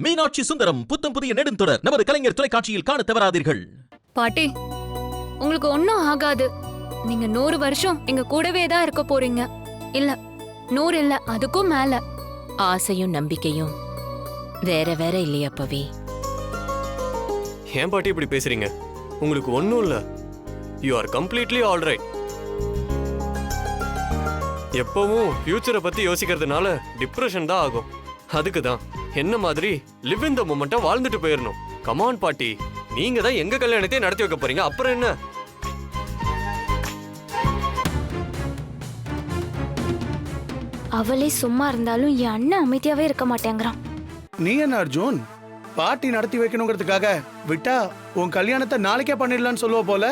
மீனாட்சி சுந்தரம் புத்தம் புதிய நெடுந்தொடர் நமது கலைஞர் தொலைக்காட்சியில் காண தவறாதீர்கள். பாட்டி, உங்களுக்கு ஒன்னும் ஆகாது. நீங்க 100 வருஷம் எங்க கூடவே தான் இருக்க போறீங்க. இல்ல 100 இல்ல, அதுக்கும் மேல. ஆசையும் நம்பிக்கையும் வேற வேற இல்லையா பவி? ஏன் பாட்டி இப்படி பேசுறீங்க? உங்களுக்கு ஒன்றும் இல்லை. You are completely all right. எப்பவும் ஃபியூச்சரை பத்தி யோசிக்கிறதுனால டிப்ரெஷன் தான் ஆகும். அதுக்கு தான் என்ன மாதிரி லிவ் இன் த மொமெண்ட்டை வாழ்ந்துட்டு போயிடணும். கமான் பாட்டி, நீங்க தான் எங்க கல்யாணத்தையும் நடத்தி வைக்க போறீங்க, அப்புறம் என்ன? அவளே சும்மா இருந்தாலும் என் அண்ணன் அமைதியாவே இருக்க மாட்டேங்கிறான். நீ என்ன அர்ஜுன், பார்ட்டி நடத்தி வைக்கணுங்கிறதுக்காக விட்டா உன் கல்யாணத்தை நாளைக்கே பண்ணிடலான்னு சொல்லுவ போல.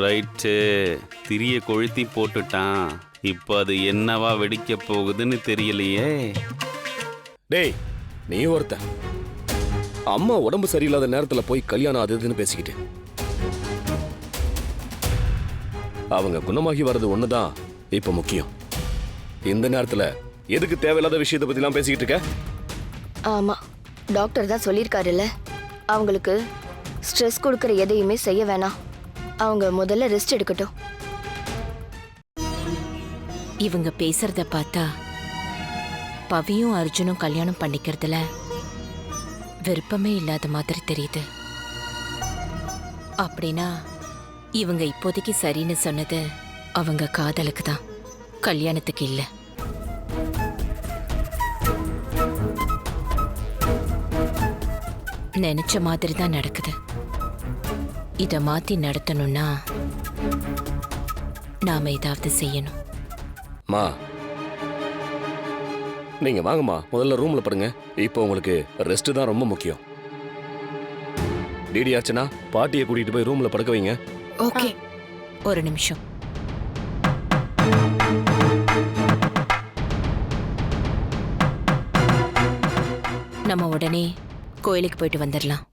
ரைட்டு, திரிய கொளுத்தி போட்டுட்டான். இப்போ அது என்னவா வெடிக்க போகுதுன்னு தெரியலையே. டேய், நீ ஒருத்த அம்மா உடம்பு சரியில்லாத நேரத்துல போய் கல்யாணம் அதுன்னு பேசிக்கிட்டு, அவங்க குணமாகி வர்றது ஒண்ணுதான் இப்ப முக்கியம். இந்த நேரத்துல எதுக்கு தேவையில்லாத விஷயத்தை பத்தி எல்லாம் பேசிக்கிட்டு இருக்க? ஆமா, டாக்டர் தான் சொல்லியிருக்காருல்ல, அவங்களுக்கு ஸ்ட்ரெஸ் கொடுக்கற எதையுமே செய்ய வேணாம். அவங்க முதல்ல ரெஸ்ட் எடுக்கட்டும். இவங்க பேசுறத பார்த்தா பவியும் அர்ஜுனும் கல்யாணம் பண்ணிக்கிறதுல விருப்பமே இல்லாத மாதிரி தெரியுது. அப்படின்னா இவங்க இப்போதைக்கு சரின்னு சொன்னது அவங்க காதலுக்கு தான், கல்யாணத்துக்கு இல்ல. நினைச்ச மாதிரி தான் நடக்குது. இத மாத்தி நடத்தணும்னா நாம ஏதாவது செய்யணும். மா, நீங்க வாங்கம்மா, முதல்ல ரூம்ல படுங்க. இப்போ உங்களுக்கு ரெஸ்ட் தான் ரொம்ப முக்கியம். டிடி அர்ச்சனா, பாட்டியை கூட்டிட்டு போய் ரூம்ல படுக்க வைங்க. ஓகே, ஒரு நிமிஷம். நம்ம உடனே கோயிலுக்கு போயிட்டு வந்துடலாம்.